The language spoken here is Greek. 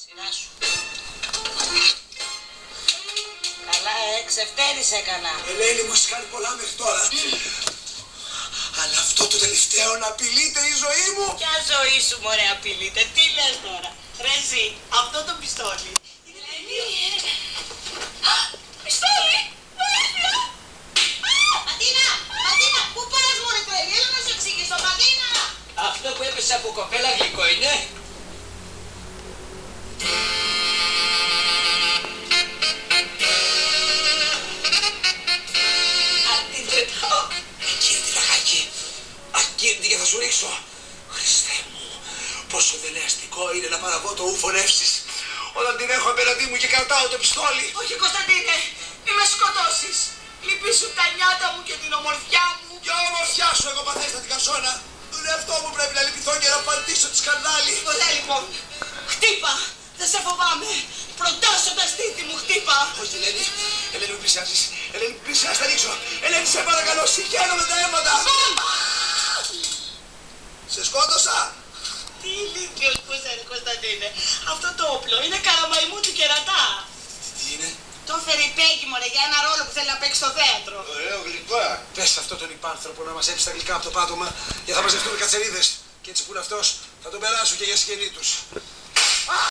Σειρά σου. Καλά, ξεφτέρης έκανα. Ελένη, μου έχεις κάνει πολλά μέχρι τώρα. Αλλά αυτό το τελευταίο να απειλείται η ζωή μου. Ποια ζωή σου, μωρέ, απειλείται. Τι λες τώρα. Ρε εσύ, αυτό το πιστόλι. Ελένη. Πιστόλι. Βοήθεια. Ματίνα, Ματίνα, πού πας, μωρέ τρελή. Έλα να σου εξηγήσω, Ματίνα. Αυτό που έπεσε από κοπέλα γλυκό είναι. Ακίνητη και θα σου ρίξω. Χριστέ μου, πόσο δελεαστικό είναι να παραβώ το ούφο νεύσης όταν την έχω απέναντί μου και κρατάω το πιστόλι. Όχι, Κωνσταντίνε, μη με σκοτώσεις. Λυπήσουν τα νιάτα μου και την ομορφιά μου. Για ομορφιά σου, εγώ παθέστατη καρσόνα. Είναι αυτό που πρέπει να λυπηθώ και να πατήσω τη σκανδάλη. Ωραία, λοιπόν. Χτύπα. Δεν σε φοβάμαι. Προτάσω τα στήθη μου, χτύπα. Όχι, Ελένη. Ελένη, μου πλησιάζεις. Ελένη, μου πλησιάζεις, θα ρίξω. Ελένη, σε παρακαλώ, συγχαίρω με τα αίματα. Σε σκότωσα. Τι ηλίθιος που είσαι, ρε Κωνσταντίνε. Αυτό το όπλο είναι καραμαϊμού του κερατά. Τι είναι? Το έφερε η Πέγγι, μωρέ, για ένα ρόλο που θέλει να παίξει στο θέατρο. Ωραίο γλυκό. Πες σε αυτόν τον υπάνθρωπο να μαζέψει τα γλυκά από το πάτωμα και θα μαζευτούν οι κατσερίδες. Και έτσι που είναι αυτός θα τον περάσουν και για συγγενή τους.